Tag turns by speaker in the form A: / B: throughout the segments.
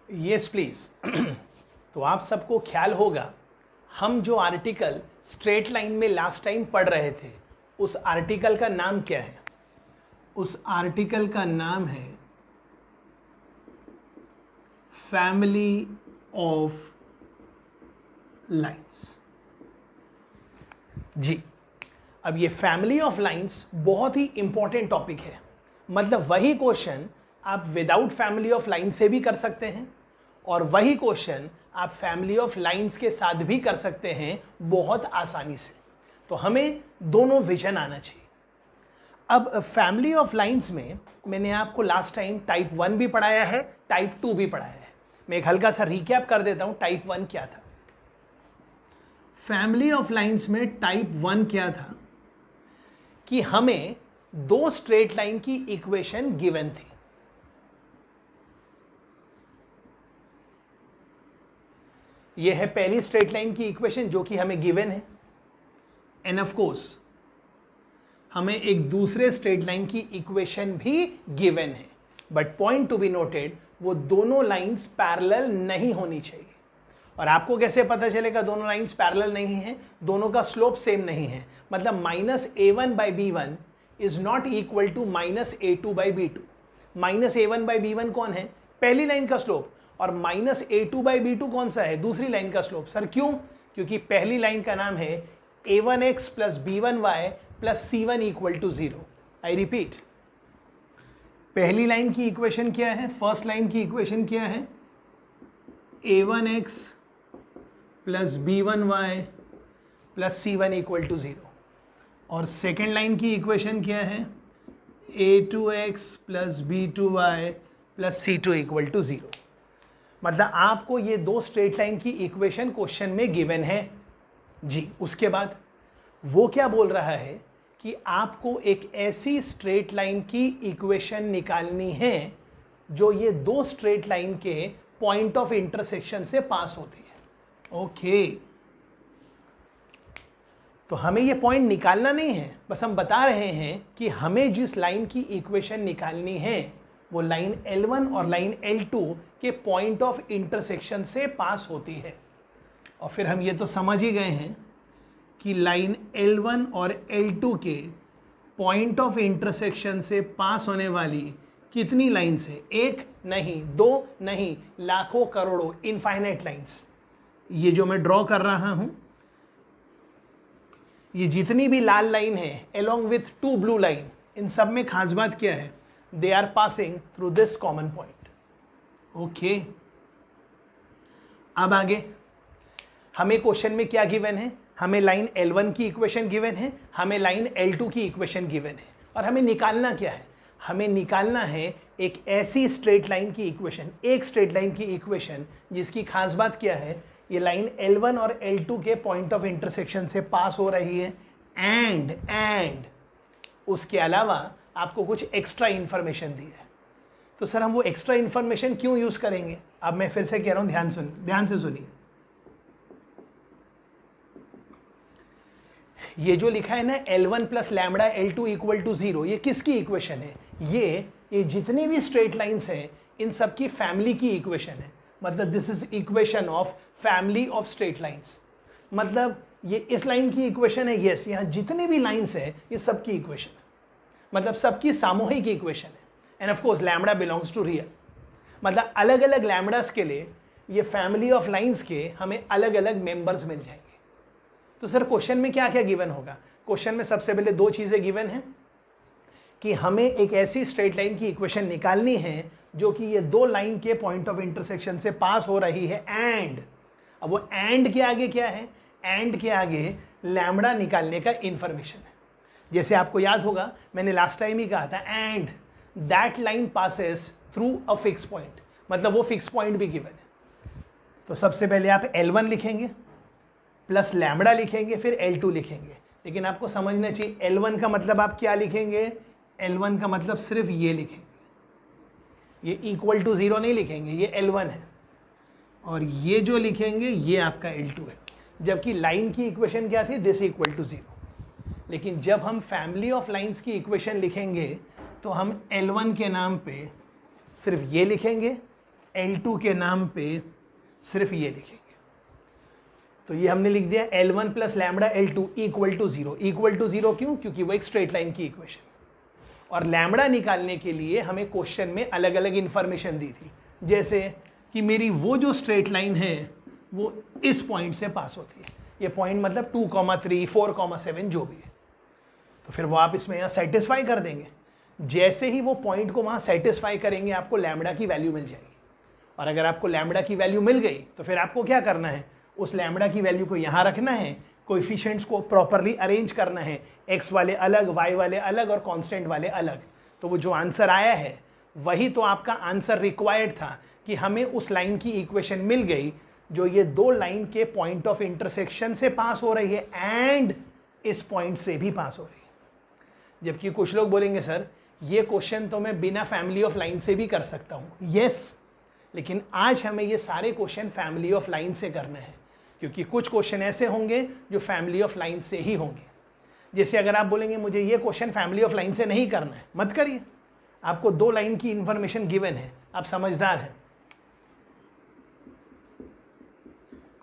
A: Yes please. तो आप सबको ख्याल होगा, हम जो आर्टिकल स्ट्रेट लाइन में लास्ट टाइम पढ़ रहे थे, उस आर्टिकल का नाम क्या है? उस आर्टिकल का नाम है फैमिली ऑफ लाइंस। जी, अब ये फैमिली ऑफ लाइंस बहुत ही इंपॉर्टेंट टॉपिक है। मतलब वही क्वेश्चन आप विदाउट फैमिली ऑफ लाइन से भी कर सकते हैं और वही क्वेश्चन आप फैमिली ऑफ लाइंस के साथ भी कर सकते हैं बहुत आसानी से। तो हमें दोनों विजन आना चाहिए। अब फैमिली ऑफ लाइंस में मैंने आपको लास्ट टाइम टाइप 1 भी पढ़ाया है, टाइप 2 भी पढ़ाया है। मैं एक हल्का सा रिकैप कर देता हूं। टाइप 1 क्या था? फैमिली ऑफ लाइंस में टाइप 1 क्या था कि हमें दो स्ट्रेट लाइन की इक्वेशन गिवन थी। यह है पहली स्ट्रेट लाइन की इक्वेशन जो कि हमें गिवन है। एंड ऑफ कोर्स हमें एक दूसरे स्ट्रेट लाइन की इक्वेशन भी गिवन है, but point to be noted, वो दोनों लाइंस पैरेलल नहीं होनी चाहिए। और आपको कैसे पता चलेगा दोनों लाइंस पैरेलल नहीं है? दोनों का स्लोप सेम नहीं है। मतलब -a1/b1 is not equal to -a2/b2। -a1/b1 कौन है? पहली लाइन का स्लोप। और -a2/b2 कौन सा है? दूसरी लाइन का स्लोप। सर क्यों? क्योंकि पहली लाइन का नाम है a1x + b1y + c1 = 0। I repeat, पहली लाइन की इक्वेशन क्या है? फर्स्ट लाइन की इक्वेशन क्या है? a1x + b1y + c1 = 0। और सेकेंड लाइन की इक्वेशन क्या है? a2x + b2y + c2 = 0। मतलब आपको ये दो स्ट्रेट लाइन की इक्वेशन क्वेश्चन में गिवन है जी। उसके बाद वो क्या बोल रहा है कि आपको एक ऐसी स्ट्रेट लाइन की इक्वेशन निकालनी है जो ये दो स्ट्रेट लाइन के पॉइंट ऑफ इंटरसेक्शन से पास होती है। ओके, तो हमें ये पॉइंट निकालना नहीं है, बस हम बता रहे हैं कि हमें जिस लाइन की इक्वेशन निकालनी है वो लाइन L1 और लाइन L2 के पॉइंट ऑफ इंटरसेक्शन से पास होती है। और फिर हम ये तो समझ ही गए हैं कि लाइन L1 और L2 के पॉइंट ऑफ इंटरसेक्शन से पास होने वाली कितनी लाइंस है? एक नहीं, दो नहीं, लाखों करोड़ों, इनफाइनाइट लाइंस। ये जो मैं ड्रॉ कर रहा हूं, ये जितनी भी लाल लाइन है along with 2 ब्लू लाइन, इन सब में खास बात क्या है? They are passing through this common point. Okay, अब आगे हमें क्वेश्चन में क्या गिवन है? हमें लाइन L1 की इक्वेशन गिवन है, हमें लाइन L2 की इक्वेशन गिवन है। और हमें निकालना क्या है? हमें निकालना है एक ऐसी स्ट्रेट लाइन की इक्वेशन, एक स्ट्रेट लाइन की इक्वेशन जिसकी खास बात क्या है? ये लाइन L1 और L2 के पॉइंट ऑफ इंटरसेक्शन से पास हो रही है। एंड उसके अलावा आपको कुछ एक्स्ट्रा इंफॉर्मेशन दी है। तो सर हम वो एक्स्ट्रा इंफॉर्मेशन क्यों यूज करेंगे? अब मैं फिर से कह रहा हूं, ध्यान से सुनिए। ये जो लिखा है ना L1 + लैम्बडा L2 = 0, ये किसकी इक्वेशन है? ये जितनी भी स्ट्रेट लाइंस हैं इन सब की फैमिली की इक्वेशन है। मतलब this is equation of family of straight lines. मतलब ये इस लाइन की इक्वेशन है। यस, यहाँ जितनी भी लाइंस है ये सबकी इक्वेशन है, मतलब सबकी सामूहिक इक्वेशन है। And of course lambda belongs to real. मतलब अलग अलग लैम्बडास के लिए ये फैमिली ऑफ लाइंस के हमें अलग अलग मेंबर्स मिल जाएंगे। तो सर क्वेश्चन में क्या क्या गिवन होगा? क्वेश्चन में सबसे पहले दो चीजें गिवन हैं कि हमें एक ऐसी स्ट्रेट लाइन की इक्वेशन निकालनी है जो कि ये दो लाइन के पॉइंट ऑफ इंटरसेक्शन से पास हो रही है। एंड अब वो एंड के आगे क्या है? एंड के आगे लैम्बडा निकालने का इंफॉर्मेशन है। जैसे आपको याद होगा, मैंने लास्ट टाइम ही कहा था, and that line passes through a fix point. मतलब वो फिक्स पॉइंट भी गिवन है। तो सबसे पहले आप L1 लिखेंगे प्लस लैम्बडा लिखेंगे, फिर L2 लिखेंगे। लेकिन आपको समझना चाहिए L1 का मतलब आप क्या लिखेंगे? L1 का मतलब सिर्फ ये लिखेंगे, ये = 0 नहीं लिखेंगे, ये L1 है। और ये जो लिखेंगे ये आपका L2 है। जबकि लाइन की इक्वेशन क्या थी? दिस = 0। लेकिन जब हम फैमिली ऑफ लाइंस की इक्वेशन लिखेंगे तो हम L1 के नाम पे सिर्फ ये लिखेंगे, L2 के नाम पे सिर्फ ये लिखेंगे। तो ये हमने लिख दिया L1 plus lambda L2 equal to 0। Equal to 0 क्यों? क्योंकि वो एक स्ट्रेट लाइन की इक्वेशन। और लैम्बडा निकालने के लिए हमें क्वेश्चन में अलग अलग इंफॉर्मेशन दी थी, जैसे कि मेरी वो जो स्ट्रेट लाइन है वो इस पॉइंट से पास होती है। ये पॉइंट मतलब 2,3, 4,7 जो भी है। तो फिर वो आप इसमें यहाँ सेटिस्फाई कर देंगे। जैसे ही वो पॉइंट को वहाँ सेटिस्फाई करेंगे आपको लैम्बडा की वैल्यू मिल जाएगी। और अगर आपको लैम्बडा की वैल्यू मिल गई तो फिर आपको क्या करना है, उस लैम्बडा की वैल्यू को यहाँ रखना है, कोएफिशिएंट्स को प्रॉपरली अरेंज करना है, x वाले अलग, y वाले अलग और कांस्टेंट वाले अलग। तो वो जो आंसर आया है वही तो आपका आंसर रिक्वायर्ड था कि हमें उस लाइन की इक्वेशन मिल गई जो ये दो लाइन के पॉइंट ऑफ इंटरसेक्शन से पास हो रही है एंड इस पॉइंट से भी पास हो रही है। जबकि कुछ लोग बोलेंगे सर ये क्वेश्चन तो मैं बिना फैमिली ऑफ लाइन से भी कर सकता हूं। यस, लेकिन आज हमें ये सारे क्वेश्चन फैमिली ऑफ लाइन से करने हैं, क्योंकि कुछ क्वेश्चन ऐसे होंगे जो फैमिली ऑफ लाइन से ही होंगे। जैसे अगर आप बोलेंगे मुझे ये क्वेश्चन फैमिली ऑफ लाइन से नहीं करना है, मत करिए। आपको दो लाइन की इंफॉर्मेशन गिवन है, आप समझदार हैं,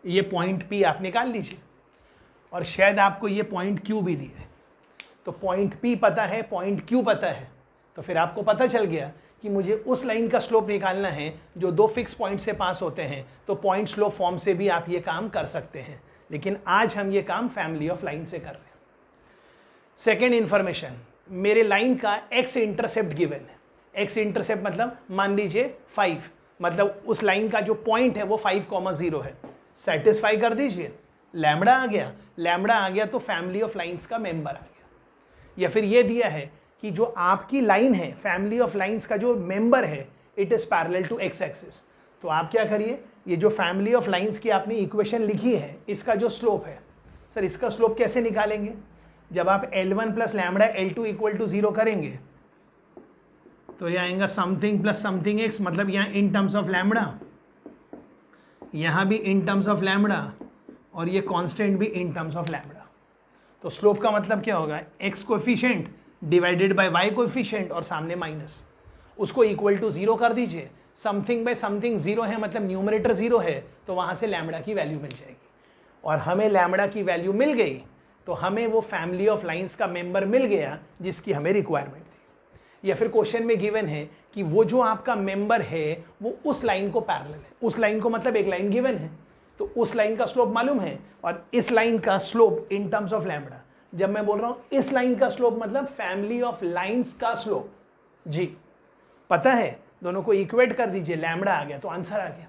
A: ये पॉइंट P आप निकाल लीजिए और शायद आपको ये पॉइंट Q भी दिया है। तो पॉइंट P पता है, पॉइंट Q पता है, तो फिर आपको पता चल गया कि मुझे उस लाइन का स्लोप निकालना है जो दो फिक्स पॉइंट से पास होते हैं। तो पॉइंट स्लोप फॉर्म से भी आप ये काम कर सकते हैं, लेकिन आज हम ये काम फैमिली ऑफ लाइन से कर रहे हैं। सेकेंड इंफॉर्मेशन, मेरे लाइन का एक्स इंटरसेप्ट गिवन है। एक्स इंटरसेप्ट मतलब मान लीजिए 5, मतलब उस लाइन का जो पॉइंट है वो 5,0 है। सेटिस्फाई कर दीजिए, लैम्बडा आ गया। लैम्बडा आ गया तो फैमिली ऑफ लाइंस का मेंबर आ गया। या फिर ये दिया है कि जो आपकी लाइन है, फैमिली ऑफ लाइंस का जो मेंबर है, it is parallel to x axis. तो आप क्या करिए, ये जो फैमिली ऑफ लाइंस की आपने इक्वेशन लिखी है, इसका जो स्लोप है, सर इसका स्लोप कैसे निकालेंगे? जब आप L1 plus lambda L2 equal to 0 करेंगे तो ये आएगा समथिंग प्लस समथिंग x, मतलब यहाँ इन टर्म्स ऑफ लैम्बडा, यहाँ भी इन टर्म्स ऑफ लैम्बडा और ये कांस्टेंट भी इन टर्म्स ऑफ लैम्बडा। तो स्लोप का मतलब क्या होगा, x coefficient divided by y coefficient और सामने माइनस, उसको इक्वल टू 0 कर दीजिए। समथिंग बाय समथिंग 0 है, मतलब न्यूमरेटर 0 है, तो वहाँ से लैम्बडा की वैल्यू मिल जाएगी। और हमें लैम्बडा की वैल्यू मिल गई तो हमें वो फैमिली ऑफ लाइंस का मेंबर मिल गया जिसकी हमें रिक्वायरमेंट थी। या फिर क्वेश्चन में गिवन है कि वो जो आपका मेंबर है वो उस लाइन को पैरेलल है। उस लाइन को मतलब एक लाइन गिवन है, तो उस लाइन का स्लोप मालूम है और इस लाइन का slope in terms of lambda. जब मैं बोल रहा हूं इस लाइन का स्लोप मतलब फैमिली ऑफ लाइंस का स्लोप, जी पता है, दोनों को इक्वेट कर दीजिए, लैम्बडा आ गया तो आंसर आ गया।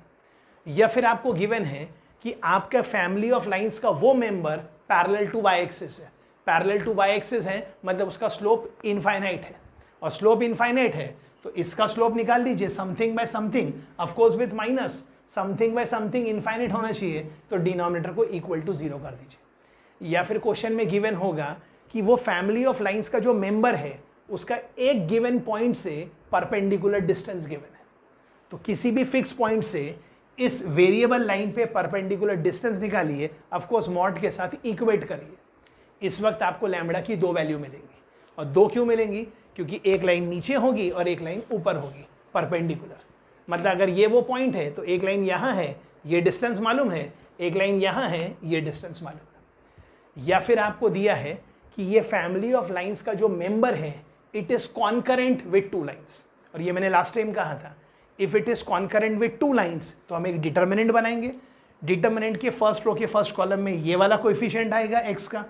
A: या फिर आपको गिवन है कि आपका फैमिली ऑफ लाइंस का वो member parallel to y axis है। पैरेलल टू वाई एक्सिस है मतलब उसका स्लोप इनफाइनाइट है, और स्लोप इनफाइनाइट है तो इसका स्लोप निकाल लीजिए, something bye something, of course with minus. Something bye something infinite होना चाहिए, तो डिनोमिनेटर को इक्वल टू 0 कर दीजिए। या फिर क्वेश्चन में गिवन होगा कि वो फैमिली ऑफ लाइंस का जो मेंबर है उसका एक गिवन पॉइंट से परपेंडिकुलर डिस्टेंस गिवन है। तो किसी भी फिक्स पॉइंट से इस वेरिएबल लाइन पे परपेंडिकुलर डिस्टेंस निकालिए, ऑफ कोर्स मॉड के साथ इक्वेट करिए। इस वक्त आपको लैम्बडा की दो वैल्यू मिलेंगी, और दो क्यों मिलेंगी? क्योंकि एक लाइन नीचे होगी और एक लाइन ऊपर होगी परपेंडिकुलर। मतलब अगर ये वो पॉइंट है तो एक लाइन यहाँ है, ये डिस्टेंस मालूम है, एक लाइन यहाँ है, ये डिस्टेंस मालूम है। या फिर आपको दिया है कि ये फैमिली ऑफ लाइंस का जो मेंबर है it is concurrent with two lines, और ये मैंने लास्ट टाइम कहा था, if it is concurrent with two lines तो हम एक डिटर्मिनेंट बनाएंगे। डिटर्मिनेंट के फर्स्ट रो के फर्स्ट कॉलम में ये वाला कोएफिशिएंट आएगा x का,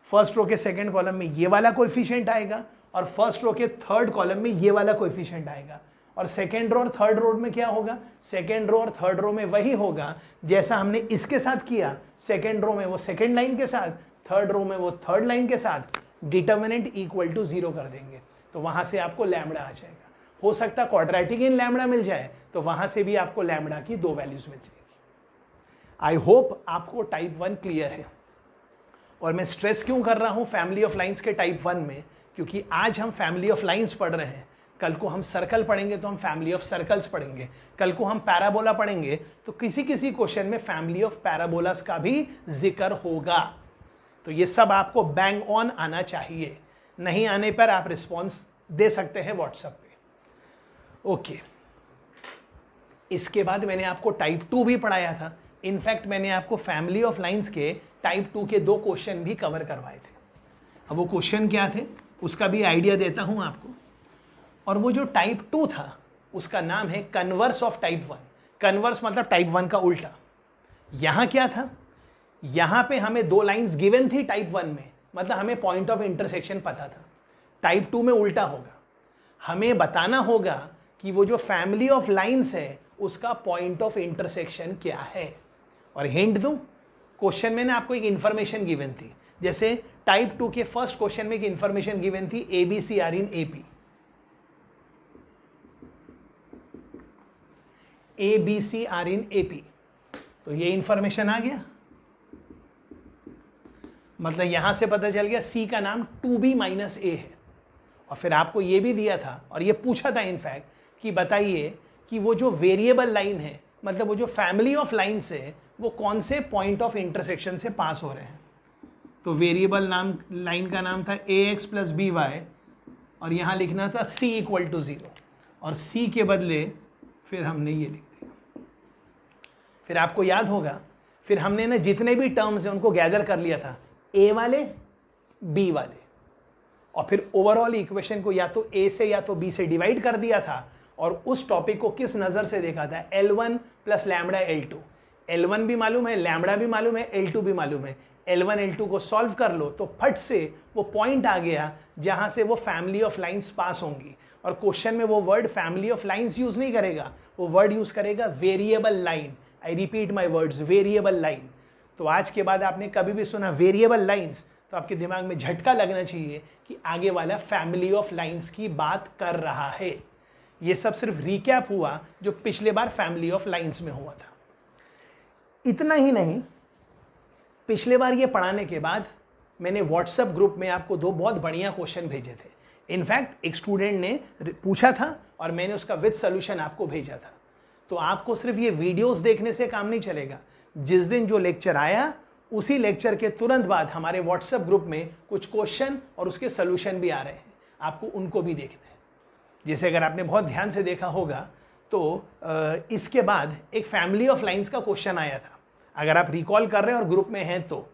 A: फर्स्ट रो के सेकंड कॉलम में ये वाला कोएफिशिएंट आएगा, और फर्स्ट रो के थर्ड कॉलम में ये वाला कोएफिशिएंट आएगा। और सेकंड रो और थर्ड रो में क्या होगा? सेकंड रो और थर्ड रो में वही होगा जैसा हमने इसके साथ किया। सेकंड रो में वो सेकंड लाइन के साथ, थर्ड रो में वो थर्ड लाइन के साथ, डिटर्मिनेंट इक्वल टू 0 कर देंगे, तो वहां से आपको लैम्बडा आ जाएगा। हो सकता है क्वाड्रेटिक इन लैम्बडा मिल जाए, तो वहां से भी आपको लैम्बडा की दो वैल्यूज मिल जाएगी। आई होप आपको टाइप 1 क्लियर है। और मैं स्ट्रेस क्यों कर रहा हूं फैमिली ऑफ लाइंस के टाइप 1 में? क्योंकि आज हम फैमिली ऑफ लाइंस पढ़ रहे हैं, कल को हम सर्कल पढ़ेंगे तो हम फैमिली ऑफ सर्कल्स पढ़ेंगे, कल को हम पैराबोला पढ़ेंगे तो किसी किसी क्वेश्चन में फैमिली ऑफ पैराबोलास का भी जिक्र होगा। तो ये सब आपको बैंग ऑन आना चाहिए, नहीं आने पर आप रिस्पॉन्स दे सकते हैं व्हाट्सएप पे। ओके, इसके बाद मैंने आपको टाइप 2 भी पढ़ाया था। इनफैक्ट मैंने आपको फैमिली ऑफ लाइंस के टाइप 2 के 2 क्वेश्चन भी कवर करवाए थे। अब वो क्वेश्चन क्या थे उसका भी आइडिया देता हूं आपको। और वो जो टाइप 2 था उसका नाम है कन्वर्स ऑफ टाइप 1। कन्वर्स मतलब टाइप 1 का उल्टा। यहां क्या था, यहां पे हमें 2 लाइंस गिवन थी टाइप 1 में, मतलब हमें पॉइंट ऑफ इंटरसेक्शन पता था। टाइप 2 में उल्टा होगा, हमें बताना होगा कि वो जो फैमिली ऑफ लाइंस है उसका पॉइंट ऑफ इंटरसेक्शन क्या है। और हिंट दूं, क्वेश्चन में ना आपको एक इंफॉर्मेशन गिवन थी। जैसे टाइप 2 के फर्स्ट क्वेश्चन में एक इंफॉर्मेशन गिवन थी ABC are in AP। ABC are in AP, तो ये इंफॉर्मेशन आ गया। मतलब यहां से पता चल गया C का नाम 2B - A है। और फिर आपको ये भी दिया था और ये पूछा था इनफैक्ट कि बताइए कि वो जो वेरिएबल लाइन है, मतलब वो जो फैमिली ऑफ लाइन्स है, वो कौन से पॉइंट ऑफ इंटरसेक्शन से पास हो रहे हैं। तो वेरिएबल नाम लाइन का नाम था AX + BY और यहाँ लिखना था C = 0 और C के बदले फिर हमने ये लिख दिया। फिर आपको याद होगा, फिर हमने ना जितने भी टर्म्स हैं उनको गैदर कर लिया था, A वाले B वाले, और फिर ओवरऑल इक्वेशन को या तो A से या तो B से डिवाइड कर दिया था। और उस टॉपिक को किस नज़र से देखा था, L1 + लैम्बडा L2। L1 भी मालूम है, लैम्बडा भी मालूम है, L2 भी मालूम है। L1 L2 को सॉल्व कर लो तो फट से वो पॉइंट आ गया जहां से वो फैमिली ऑफ लाइंस पास होंगी। और क्वेश्चन में वो word family of lines use नहीं करेगा, वो वर्ड यूज करेगा variable line. I repeat my words, variable line. तो आज के बाद आपने कभी भी सुना वेरिएबल लाइंस तो आपके दिमाग में झटका लगना चाहिए कि आगे वाला फैमिली ऑफ लाइंस की बात कर रहा है। ये सब सिर्फ रिकैप हुआ जो पिछले बार फैमिली ऑफ लाइंस में हुआ था। इतना ही नहीं, पिछले बार ये पढ़ाने के बाद मैंने व्हाट्सएप ग्रुप में आपको 2 बहुत बढ़िया क्वेश्चन भेजे थे। इनफैक्ट एक स्टूडेंट ने पूछा था और मैंने उसका विद सॉल्यूशन आपको भेजा था। तो आपको सिर्फ ये वीडियोस देखने से काम नहीं चलेगा। जिस दिन जो लेक्चर आया उसी लेक्चर के तुरंत बाद हमारे व्हाट्सएप ग्रुप में कुछ क्वेश्चन और उसके सॉल्यूशन भी आ रहे हैं, आपको उनको भी देखना है। जैसे अगर आपने बहुत ध्यान से देखा होगा तो इसके बाद एक फैमिली ऑफ लाइंस का क्वेश्चन आया था। अगर आप रिकॉल कर रहे हैं और ग्रुप में हैं तो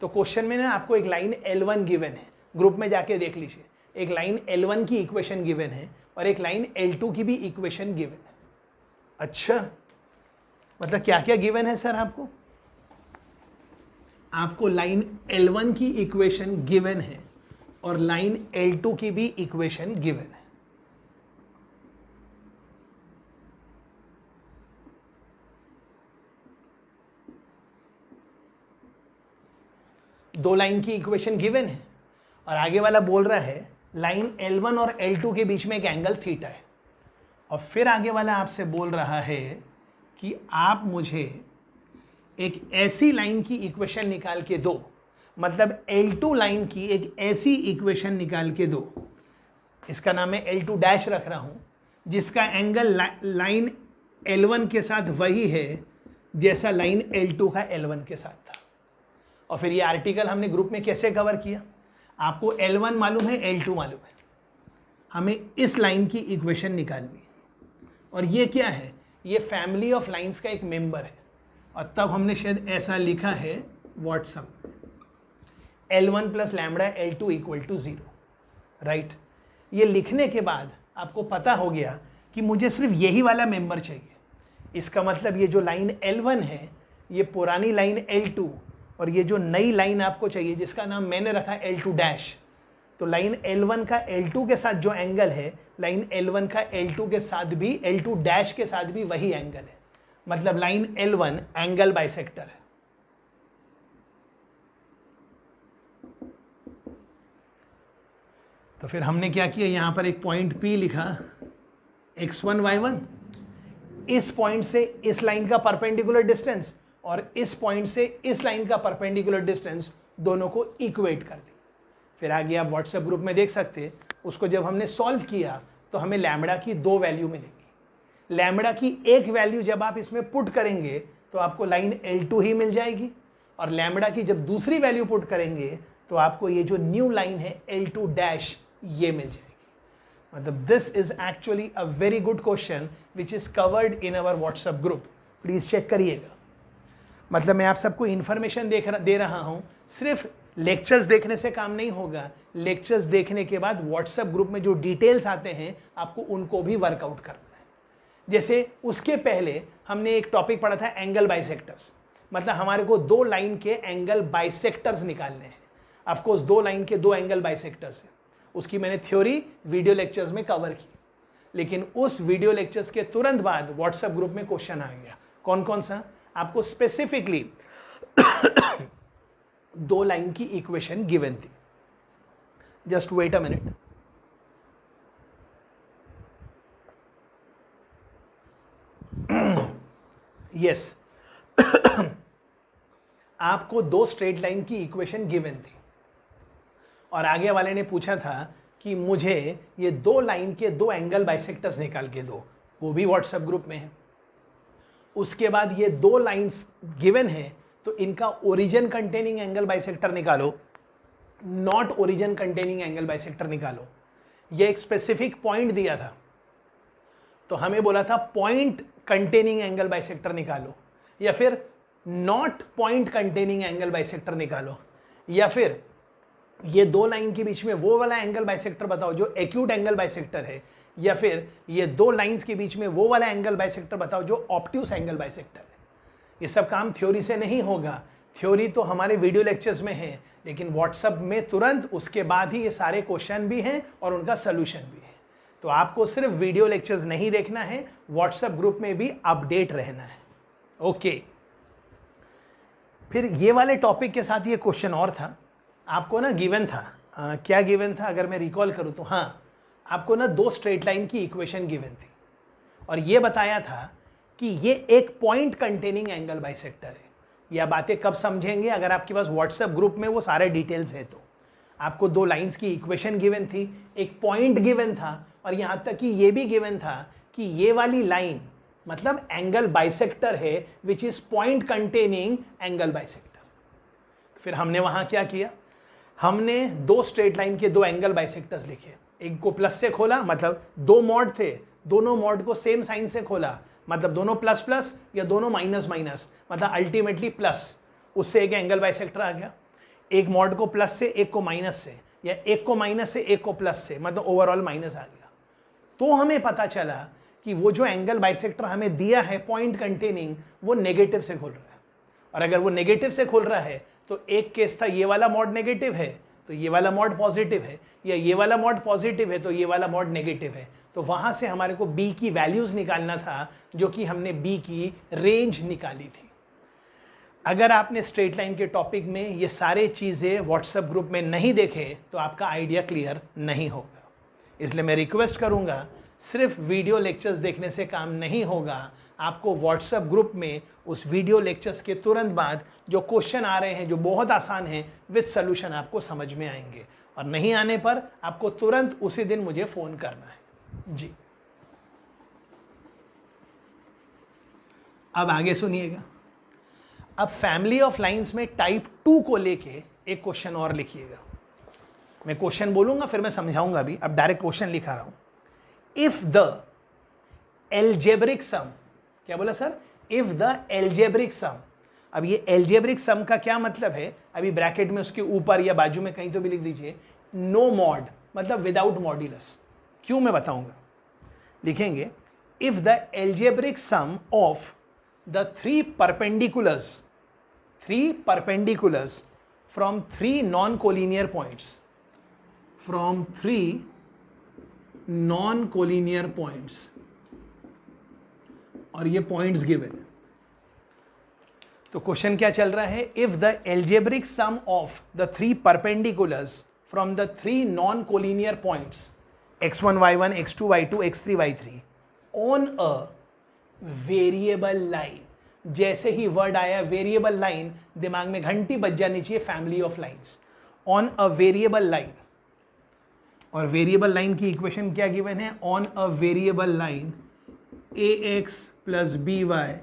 A: क्वेश्चन में ना आपको एक लाइन L1 गिवन है, ग्रुप में जाके देख लीजिए। एक लाइन L1 की इक्वेशन गिवन है और एक लाइन L2 की भी इक्वेशन गिवन है। अच्छा, मतलब क्या क्या गिवन है सर? आपको लाइन L1 की इक्वेशन गिवन है और लाइन L2 की भी इक्वेशन गिवन है। दो लाइन की इक्वेशन गिवन है और आगे वाला बोल रहा है लाइन L1 और L2 के बीच में एक एंगल थीटा है। और फिर आगे वाला आपसे बोल रहा है कि आप मुझे एक ऐसी लाइन की इक्वेशन निकाल के दो, मतलब L2 लाइन की एक ऐसी इक्वेशन निकाल के दो, इसका नाम मैं L2 डैश रख रहा हूं, जिसका एंगल लाइन L1 के साथ वही है जैसा लाइन L2 का L1 के साथ था। और फिर ये आर्टिकल हमने ग्रुप में कैसे कवर किया, आपको L1 मालूम है, L2 मालूम है, हमें इस लाइन की इक्वेशन निकालनी है। और ये क्या है, ये फैमिली ऑफ लाइंस का एक मेंबर है। और तब हमने शायद ऐसा लिखा है व्हाट्सएप में, L1 + लैम्बडा L2 = 0, राइट। ये लिखने के बाद आपको पता हो गया कि मुझे सिर्फ यही वाला मेंबर चाहिए। इसका मतलब ये जो लाइन L1 है, ये पुरानी लाइन L2, और ये जो नई लाइन आपको चाहिए जिसका नाम मैंने रखा L2 डैश, तो लाइन L1 का L2 के साथ जो एंगल है, लाइन L1 का L2 के साथ भी, L2 डैश के साथ भी वही एंगल है। मतलब लाइन L1 एंगल बाइसेक्टर है। तो फिर हमने क्या किया, यहां पर एक पॉइंट P लिखा, x1 y1, इस पॉइंट से इस लाइन का परपेंडिकुलर डिस्टेंस और इस पॉइंट से इस लाइन का परपेंडिकुलर डिस्टेंस, दोनों को इक्वेट कर दी। फिर आगे आप व्हाट्सएप ग्रुप में देख सकते हैं, उसको जब हमने सॉल्व किया तो हमें लैम्बडा की 2 वैल्यू मिलेंगी। लैम्बडा की एक वैल्यू जब आप इसमें पुट करेंगे तो आपको लाइन L2 ही मिल जाएगी, और लैम्बडा की जब दूसरी वैल्यू पुट करेंगे तो आपको ये जो न्यू लाइन है L2 डैश, ये मिल जाएगी। मतलब this is actually a very good question which is covered in our WhatsApp group, please check करिएगा। मतलब मैं आप सबको इंफॉर्मेशन दे रहा हूं, सिर्फ लेक्चर्स देखने से काम नहीं होगा, लेक्चर्स देखने के बाद व्हाट्सएप ग्रुप में जो डिटेल्स आते हैं आपको उनको भी वर्कआउट करना है। जैसे उसके पहले हमने एक टॉपिक पढ़ा था एंगल बाइसेक्टर्स, मतलब हमारे को दो लाइन के एंगल बाइसेक्टर्स निकालने हैं। ऑफ कोर्स दो लाइन के दो एंगल बाइसेक्टर्स है, उसकी मैंने थ्योरी वीडियो लेक्चर्स में कवर की, लेकिन उस वीडियो लेक्चर्स के तुरंत बाद व्हाट्सएप ग्रुप में क्वेश्चन आ गया। कौन कौन सा? आपको स्पेसिफिकली दो लाइन की इक्वेशन गिवन थी। Just wait a minute. Yes, आपको दो स्ट्रेट लाइन की इक्वेशन गिवन थी और आगे वाले ने पूछा था कि मुझे ये दो लाइन के दो एंगल बाइसेक्टर्स निकाल के दो, वो भी व्हाट्सएप ग्रुप में है। उसके बाद ये दो लाइंस गिवन है तो इनका ओरिजिन कंटेनिंग एंगल बाइसेक्टर निकालो, not origin containing angle bisector निकालो। ये एक स्पेसिफिक पॉइंट दिया था तो हमें बोला था पॉइंट कंटेनिंग एंगल बाइसेक्टर निकालो, या फिर not point containing angle bisector निकालो, या फिर ये दो लाइन के बीच में वो वाला एंगल बाइसेक्टर बताओ जो एक्यूट एंगल बाइसेक्टर है, या फिर ये दो लाइंस के बीच में वो वाला एंगल बाइसेक्टर बताओ जो ऑब्ट्यूस एंगल बाइसेक्टर है। ये सब काम थ्योरी से नहीं होगा, थ्योरी तो हमारे वीडियो लेक्चर्स में है, लेकिन व्हाट्सएप में तुरंत उसके बाद ही ये सारे क्वेश्चन भी हैं और उनका सोल्यूशन भी है। तो आपको सिर्फ वीडियो लेक्चर्स नहीं देखना है, व्हाट्सएप ग्रुप में भी अपडेट रहना है। ओके, फिर ये वाले टॉपिक के साथ ये क्वेश्चन और था, आपको ना गिवन था, क्या गिवन था अगर मैं रिकॉल करूं तो, हाँ आपको ना दो स्ट्रेट लाइन की इक्वेशन गिवन थी और ये बताया था कि ये एक पॉइंट कंटेनिंग एंगल बाइसेक्टर है। यह बातें कब समझेंगे? अगर आपके पास व्हाट्सएप ग्रुप में वो सारे डिटेल्स है तो। आपको दो लाइंस की इक्वेशन गिवन थी, एक पॉइंट गिवन था और यहां तक कि ये भी गिवन था कि ये वाली लाइन मतलब एंगल बाइसेक्टर है which is point containing angle bisector. फिर हमने वहां क्या किया? हमने दो स्ट्रेट लाइन के दो एंगल बाइसेक्टर्स लिखे, एक को प्लस से खोला, मतलब दो मॉड थे, दोनों मॉड को सेम साइन से खोला, मतलब दोनों प्लस प्लस या दोनों माइनस माइनस, मतलब अल्टीमेटली प्लस, उससे एक एंगल बाइसेक्टर आ गया। एक मॉड को प्लस से, एक को माइनस से, या एक को माइनस से एक को प्लस से, मतलब ओवरऑल माइनस आ गया। तो हमें पता चला कि वो जो एंगल बाइसेक्टर हमें दिया है पॉइंट कंटेनिंग, वो नेगेटिव से खोल रहा है, और अगर वो नेगेटिव से खोल रहा है तो एक केस था ये वाला मॉड नेगेटिव है तो ये वाला मॉड पॉजिटिव है, या ये वाला मॉड पॉजिटिव है तो ये वाला मॉड नेगेटिव है। तो वहां से हमारे को बी की वैल्यूज निकालना था, जो कि हमने बी की रेंज निकाली थी। अगर आपने स्ट्रेट लाइन के टॉपिक में ये सारे चीजें व्हाट्सएप ग्रुप में नहीं देखे तो आपका आइडिया क्लियर नहीं होगा। इसलिए मैं रिक्वेस्ट करूंगा, सिर्फ वीडियो लेक्चर्स देखने से काम नहीं होगा, आपको व्हाट्सएप ग्रुप में उस वीडियो लेक्चर्स के तुरंत बाद जो क्वेश्चन आ रहे हैं जो बहुत आसान है विद सॉल्यूशन आपको समझ में आएंगे, और नहीं आने पर आपको तुरंत उसी दिन मुझे फोन करना है जी। अब आगे सुनिएगा। अब फैमिली ऑफ लाइंस में टाइप 2 को लेके एक क्वेश्चन और लिखिएगा। मैं क्वेश्चन बोलूंगा फिर मैं समझाऊंगा भी, अब डायरेक्ट क्वेश्चन लिखा रहा हूं। इफ द एल्जेब्रिक सम, क्या बोला सर? इफ द एल्जेब्रिक सम। अब ये एल्जेब्रिक सम का क्या मतलब है? अभी ब्रैकेट में उसके ऊपर या बाजू में कहीं तो भी लिख दीजिए नो मॉड, मतलब विदाउट मॉड्यूलस। क्यों मैं बताऊंगा। लिखेंगे if the algebraic sum of the three perpendiculars from three non collinear points, from three non collinear points, और ये पॉइंट्स गिवन है। तो क्वेश्चन क्या चल रहा है? If the algebraic sum of the three perpendiculars from the three non collinear points x1 y1 x2 y2 x3 y3 on a variable line, जैसे ही वर्ड आया वेरिएबल लाइन दिमाग में घंटी बज जानी चाहिए, family of lines, on a variable line. और वेरिएबल लाइन की इक्वेशन क्या गिवन है? On a variable line ax plus b y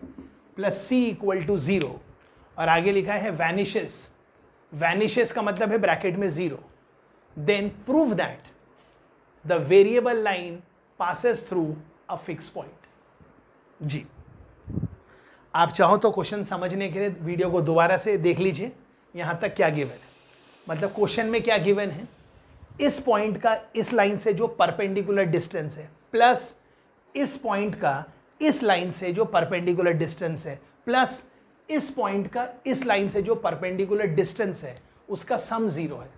A: plus c equal to 0, और आगे लिखा है वैनिशेस। वैनिशेस का मतलब है ब्रैकेट में 0। Then prove that the variable line passes through a fix point. जी, आप चाहो तो क्वेश्चन समझने के लिए वीडियो को दोबारा से देख लीजिए, यहां तक क्या गिवन है, मतलब क्वेश्चन में क्या गिवन है, इस पॉइंट का इस लाइन से जो परपेंडिकुलर डिस्टेंस है प्लस इस पॉइंट का इस लाइन से जो परपेंडिकुलर डिस्टेंस है प्लस इस पॉइंट का इस लाइन से जो परपेंडिकुलर डिस्टेंस है, उसका सम 0 है।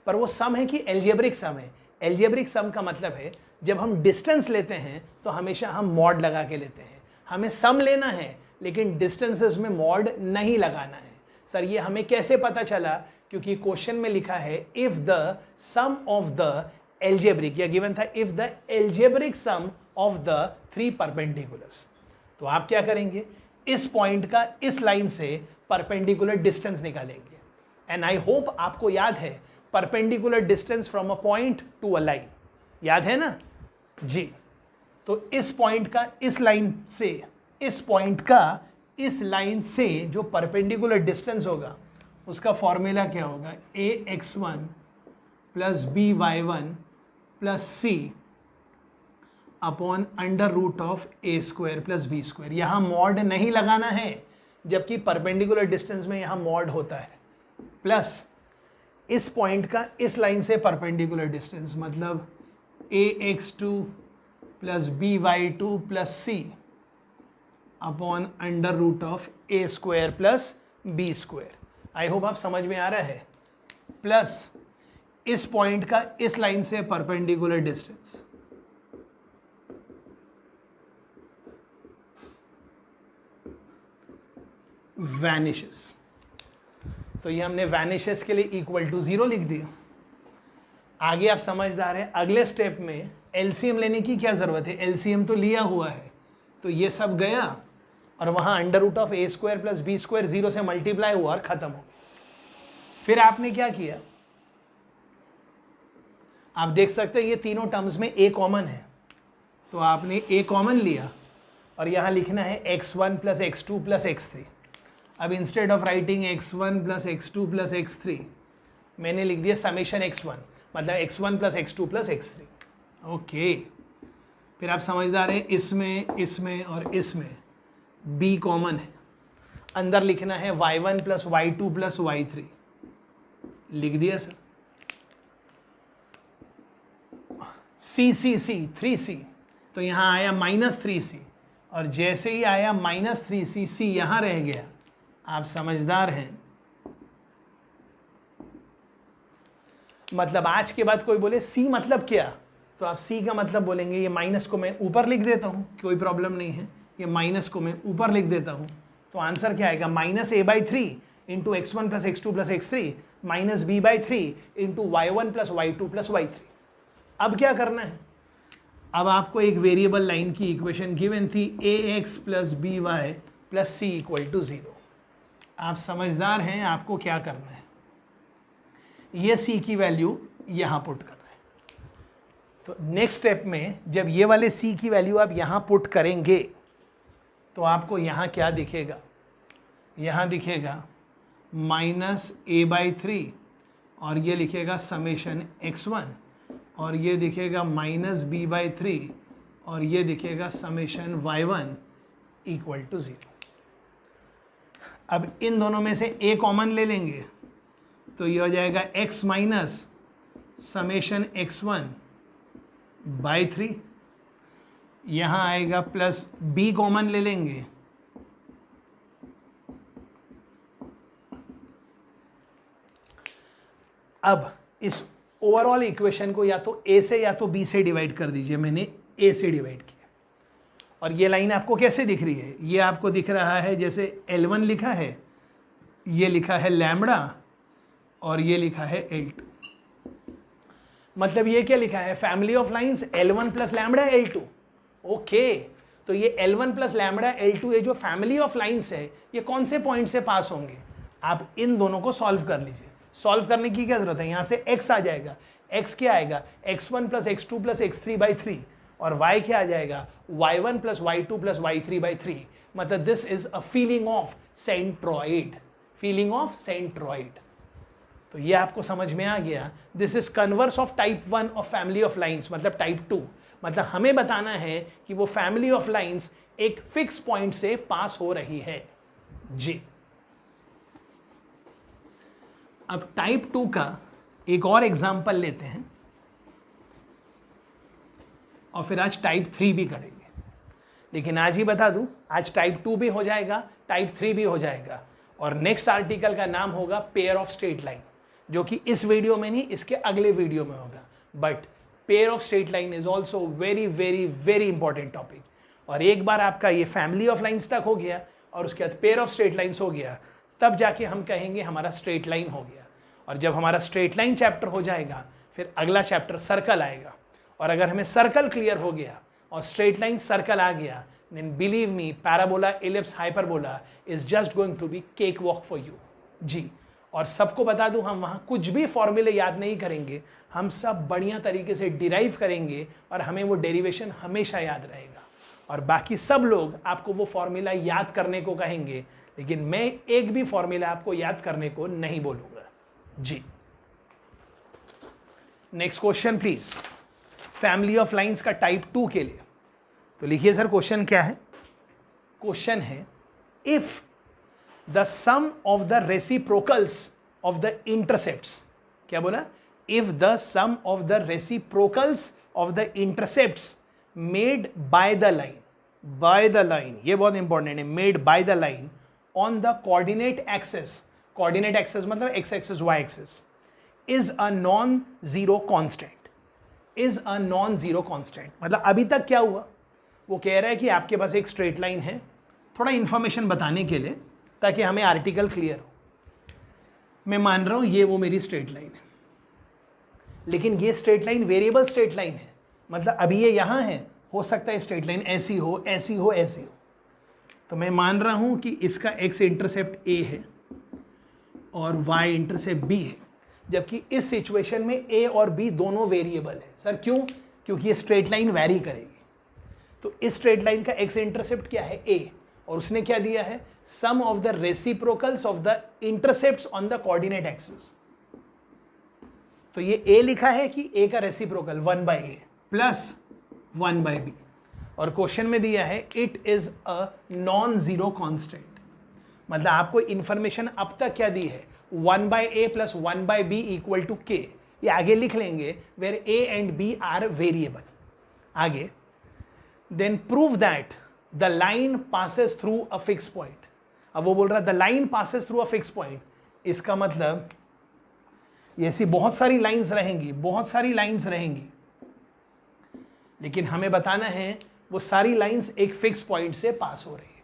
A: पर वो सम है कि एल्जेब्रिक सम है? एल्जेब्रिक सम का मतलब है जब हम डिस्टेंस लेते हैं तो हमेशा हम मॉड लगा के लेते हैं। हमें सम लेना है लेकिन डिस्टेंसेस में मॉड नहीं लगाना है। सर ये हमें कैसे पता चला? क्योंकि क्वेश्चन में लिखा है if the sum of the algebraic, या गिवन था if the algebraic sum of the 3 perpendiculars. तो आप क्या करेंगे, इस पॉइंट का इस लाइन से परपेंडिकुलर डिस्टेंस निकालेंगे। एंड आई होप आपको याद है perpendicular distance from a point to a line, याद है ना जी। तो इस पॉइंट का इस लाइन से, इस पॉइंट का इस लाइन से जो परपेंडिकुलर डिस्टेंस होगा उसका फॉर्मूला क्या होगा, ax1 plus by1 plus c upon under root of a square plus b square. यहां मॉड नहीं लगाना है, जबकि परपेंडिकुलर डिस्टेंस में यहां मॉड होता है, प्लस इस पॉइंट का इस लाइन से परपेंडिकुलर डिस्टेंस, मतलब ax2 plus by2 plus c upon under root of a square plus b square. I hope आप समझ में आ रहा है। प्लस इस पॉइंट का इस लाइन से परपेंडिकुलर डिस्टेंस, वैनिशेस। तो ये हमने वैनिशेस के लिए इक्वल टू 0 लिख दिया। आगे आप समझदार हैं, अगले स्टेप में एलसीएम लेने की क्या जरूरत है, एलसीएम तो लिया हुआ है, तो ये सब गया और वहां under root of a square plus b square 0 से मल्टीप्लाई हुआ और खत्म हो गया। फिर आपने क्या किया, आप देख सकते हैं ये तीनों टर्म्स में ए कॉमन है, तो आपने ए कॉमन लिया और यहां लिखना है x1 plus x2 plus x3। अब instead of writing x1 plus x2 plus x3 मैंने लिख दिया समेशन x1, मतलब x1 plus x2 plus x3। Okay, फिर आप समझदार हैं, इसमें इसमें और इसमें b कॉमन है, अंदर लिखना है y1 plus y2 plus y3, लिख दिया सर। c 3c, तो यहां आया -3c, और जैसे ही आया -3c, c यहां रह गया। आप समझदार हैं, मतलब आज के बाद कोई बोले c मतलब क्या, तो आप c का मतलब बोलेंगे ये माइनस को मैं ऊपर लिख देता हूं, कोई प्रॉब्लम नहीं है, ये माइनस को मैं ऊपर लिख देता हूं। तो आंसर क्या आएगा, -a/3 into x1 plus x2 plus x3 minus b/3 into y1 plus y2 plus y3। अब क्या करना है, अब आपको एक वेरिएबल लाइन की इक्वेशन गिवन थी ax plus by plus c equal to 0। आप समझदार हैं, आपको क्या करना है, ये c की वैल्यू यहां पुट करना है। तो नेक्स्ट स्टेप में जब ये वाले c की वैल्यू आप यहां पुट करेंगे तो आपको यहां क्या दिखेगा, यहां दिखेगा -a/3 और ये लिखेगा समेशन x1, और ये दिखेगा -b/3 और ये दिखेगा समेशन y1 इक्वल टू 0। अब इन दोनों में से a कॉमन ले लेंगे तो ये हो जाएगा x माइनस समेशन x1/3, यहां आएगा प्लस b कॉमन ले लेंगे अब इस ओवरऑल इक्वेशन को या तो a से या तो b से डिवाइड कर दीजिए। मैंने a से डिवाइड किया, और ये लाइन आपको कैसे दिख रही है, ये आपको दिख रहा है जैसे L1 लिखा है, ये लिखा है लैम्बडा और ये लिखा है L2। मतलब ये क्या लिखा है, family of lines L1 plus lambda L2। Okay, तो ये L1 प्लस लैम्बडा L2 ये जो फैमिली ऑफ लाइंस है, ये कौन से पॉइंट से पास होंगे, आप इन दोनों को सॉल्व कर लीजिए। सॉल्व करने की क्या जरूरत है, यहां से x आ जाएगा, x क्या आएगा x1 plus x2 plus x3/3, और y क्या आ जाएगा y1 plus y2 plus y3/3। मतलब this is a feeling of centroid, feeling of centroid. तो ये आपको समझ में आ गया, this is converse of type 1 of family of lines, मतलब टाइप 2। मतलब हमें बताना है कि वो फैमिली ऑफ लाइंस एक फिक्स पॉइंट से पास हो रही है जी। अब टाइप 2 का एक और एग्जांपल लेते हैं और फिर आज टाइप 3 भी करेंगे। लेकिन आज ही बता दूं, आज टाइप 2 भी हो जाएगा, टाइप 3 भी हो जाएगा, और नेक्स्ट आर्टिकल का नाम होगा पेयर ऑफ स्ट्रेट लाइन, जो कि इस वीडियो में नहीं, इसके अगले वीडियो में होगा। But pair of straight line is also very very very important topic. और एक बार आपका ये फैमिली ऑफ लाइन्स तक हो गया और उसके बाद पेयर ऑफ स्ट्रेट लाइन्स हो गया, तब जाके हम कहेंगे हमारा स्ट्रेट लाइन हो गया। और जब हमारा स्ट्रेट लाइन चैप्टर हो जाएगा, फिर अगला चैप्टर सर्कल आएगा। और अगर हमें सर्कल क्लियर हो गया और स्ट्रेट लाइन सर्कल आ गया, then believe me, parabola, ellipse, hyperbola is just going to be cakewalk for you जी। और सबको बता दूं, हम वहां कुछ भी फॉर्मूले याद नहीं करेंगे, हम सब बढ़िया तरीके से डिराइव करेंगे और हमें वो डेरिवेशन हमेशा याद रहेगा। और बाकी सब लोग आपको वो फॉर्मूला याद करने को कहेंगे, लेकिन मैं एक भी फॉर्मूला आपको याद करने को नहीं बोलूंगा जी। Next question please, family of lines का टाइप 2 के लिए। तो लिखिए सर, क्वेश्चन क्या है? क्वेश्चन है, if the sum of the reciprocals of the intercepts, क्या बोला? If the sum of the reciprocals of the intercepts made by the line, ये बहुत इंपॉर्टेंट है, made by the line on the coordinate axis, coordinate axis मतलब x axis y axis, is a non zero constant, is a non zero constant. मतलब अभी तक क्या हुआ? वो कह रहा है कि आपके पास एक स्ट्रेट लाइन है, थोड़ा इंफॉर्मेशन बताने के लिए ताकि हमें आर्टिकल क्लियर हो। मैं मान रहा हूं ये वो मेरी स्ट्रेट लाइन है, लेकिन ये straight line variable straight line है, मतलब अभी ये यहां है, हो सकता है स्ट्रेट लाइन ऐसी हो, ऐसी हो, ऐसी हो। तो मैं मान रहा हूं कि इसका एक्स इंटरसेप्ट ए है और वाई इंटरसेप्ट बी है, जबकि इस सिचुएशन में ए और बी दोनों वेरिएबल है। सर क्यों? क्योंकि ये स्ट्रेट लाइन वैरी करेगी। तो इस स्ट्रेट लाइन का एक्स इंटरसेप्ट क्या है? ए, और उसने क्या दिया है? Sum of the reciprocals of the intercepts on the coordinate axis. तो ये ए लिखा है कि ए का रेसिप्रोकल 1/a प्लस 1/b, और क्वेश्चन में दिया है it is a non zero constant. मतलब आपको इंफॉर्मेशन अब तक क्या दी है? 1/a plus 1/b equal to k। ये आगे लिख लेंगे, where a and b are variable. आगे, then prove that the line passes through a fix point. अब वो बोल रहा है the line passes through a fix point, इसका मतलब ऐसी बहुत सारी लाइंस रहेंगी, बहुत सारी लाइंस रहेंगी, लेकिन हमें बताना है वो सारी लाइंस एक फिक्स पॉइंट से पास हो रही है।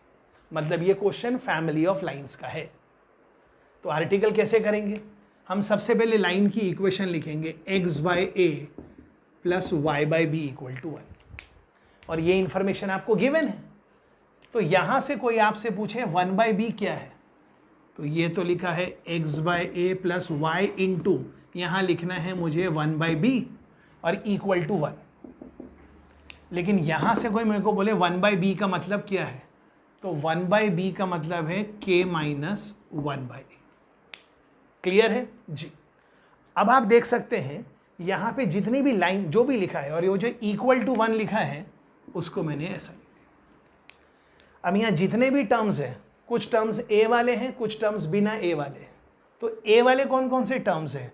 A: मतलब ये क्वेश्चन फैमिली ऑफ लाइंस का है। तो आर्टिकल कैसे करेंगे? हम सबसे पहले लाइन की इक्वेशन लिखेंगे, x/a plus y/b equal to 1, और ये इंफॉर्मेशन आपको गिवन है। तो यहां से कोई आपसे पूछे 1/b क्या है, तो ये तो लिखा है x/a प्लस y इंटू, यहां लिखना है मुझे 1/b और इक्वल टू 1। लेकिन यहां से कोई मेरे को बोले 1/b का मतलब क्या है, तो 1/b का मतलब है k माइनस 1/a। क्लियर है जी? अब आप देख सकते हैं यहां पे जितनी भी लाइन जो भी लिखा है, और ये जो इक्वल टू 1 लिखा है उसको मैंने ऐसा लिख दिया। अब यहां जितने भी टर्म्स हैं, कुछ टर्म्स ए वाले हैं, कुछ टर्म्स बिना ए वाले हैं। तो ए वाले कौन कौन से टर्म्स हैं?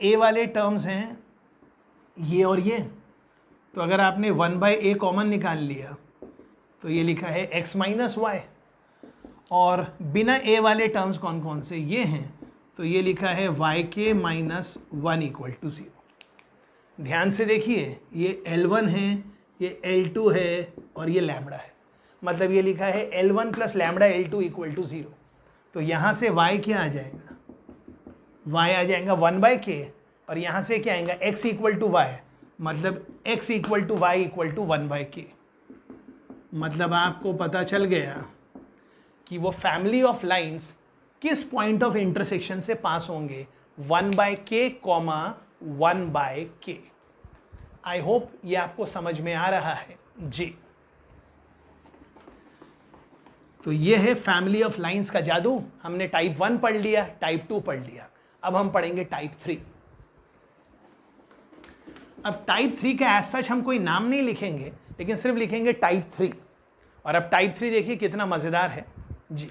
A: ए वाले टर्म्स हैं ये और ये। तो अगर आपने 1/a कॉमन निकाल लिया तो ये लिखा है x माइनस वाई। और बिना a वाले टर्म्स कौन कौन से? ये हैं, तो ये लिखा है yk माइनस 1 इक्वल टू 0। ध्यान से देखिए, ये L1 है, ये L2 है और ये लैम्बडा है। मतलब ये लिखा है L1 plus lambda L2 equal to 0। तो यहाँ से y क्या आ जाएगा? y आ जाएगा 1/k, और यहाँ से क्या आएगा? x इक्वल टू y, मतलब x equal to y equal to 1/k। मतलब आपको पता चल गया कि वो फैमिली ऑफ लाइंस किस पॉइंट ऑफ इंटरसेक्शन से पास होंगे, 1/k, 1/k। आई होप ये आपको समझ में आ रहा है जी। तो ये है फैमिली ऑफ लाइंस का जादू। हमने टाइप 1 पढ़ लिया, टाइप 2 पढ़ लिया। अब हम पढ़ेंगे टाइप 3। अब टाइप 3 का एज सच हम कोई नाम नहीं लिखेंगे, लेकिन सिर्फ लिखेंगे टाइप 3। और अब टाइप 3 देखिए कितना मजेदार है जी।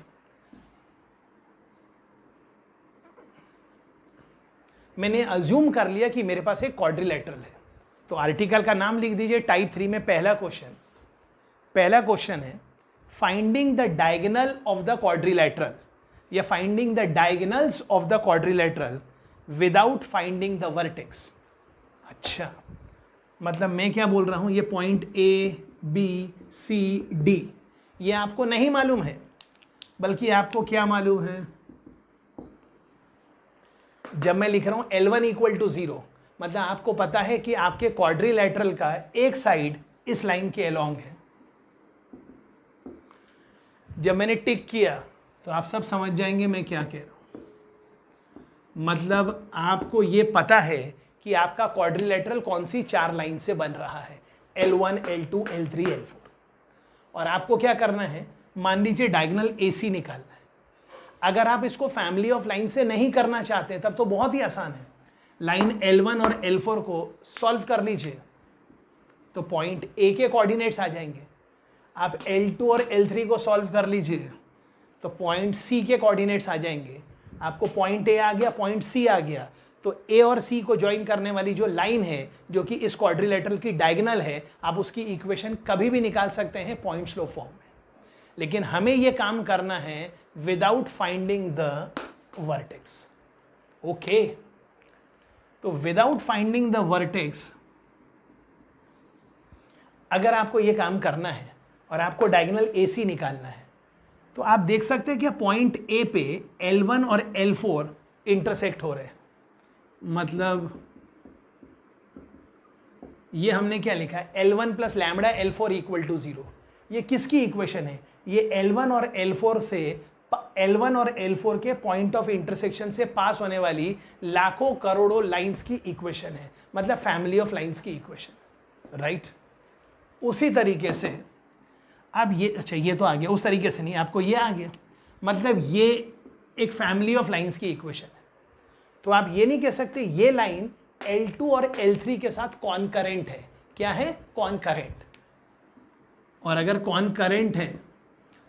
A: मैंने अज्यूम कर लिया कि मेरे पास एक क्वाड्रिलेटरल है, तो आर्टिकल का नाम लिख दीजिए टाइप 3 में। पहला क्वेश्चन है finding the diagonal of the quadrilateral, या finding the diagonals of the quadrilateral without finding the vertex. अच्छा, मतलब मैं क्या बोल रहा हूं, ये point A B C D ये आपको नहीं मालूम है, बल्कि आपको क्या मालूम है, जब मैं लिख रहा हूं L1 इक्वल टू 0, मतलब आपको पता है कि आपके क्वाड्रिलेटरल का एक साइड इस लाइन के अलोंग है। जब मैंने टिक किया तो आप सब समझ जाएंगे मैं क्या कह रहा हूं। मतलब आपको यह पता है कि आपका क्वाड्रिलेटरल कौन सी 4 लाइन से बन रहा है, L1 L2 L3 L4। और आपको क्या करना है, मान लीजिए डायगोनल AC निकालना है। अगर आप इसको फैमिली ऑफ लाइन से नहीं करना चाहते तब तो बहुत ही आसान है, लाइन L1 और L4 को सॉल्व कर लीजिए तो पॉइंट A के कोऑर्डिनेट्स आ जाएंगे। आप L2 और L3 को सॉल्व कर लीजिए तो पॉइंट C के कोऑर्डिनेट्स आ जाएंगे। आपको पॉइंट A आ गया, पॉइंट C आ गया, तो A और C को ज्वाइन करने वाली जो लाइन है जो कि इस क्वाड्रिलेटरल की डायगोनल है, आप उसकी इक्वेशन कभी भी निकाल सकते हैं पॉइंट स्लो फॉर्म में। लेकिन हमें यह काम करना है without finding the vertex. Okay, तो विदाउट फाइंडिंग द वर्टेक्स अगर आपको यह काम करना है और आपको डायगोनल AC निकालना है, तो आप देख सकते हैं कि पॉइंट A पे L1 और L4 इंटरसेक्ट हो रहे हैं। मतलब ये हमने क्या लिखा है, L1 plus lambda L4 equal to 0। ये किसकी इक्वेशन है, ये L1 और L4 के पॉइंट ऑफ इंटरसेक्शन से पास होने वाली लाखों करोड़ों लाइंस की इक्वेशन है, मतलब फैमिली ऑफ लाइंस की इक्वेशन, राइट। उसी तरीके से अब ये, अच्छा ये तो आ गया, उस तरीके से नहीं, आपको ये आ गया, मतलब ये एक फैमिली ऑफ लाइंस की इक्वेशन है। तो आप ये नहीं कह सकते ये लाइन L2 और L3 के साथ कॉनकरेंट है। क्या है, कॉनकरेंट। और अगर कॉनकरेंट है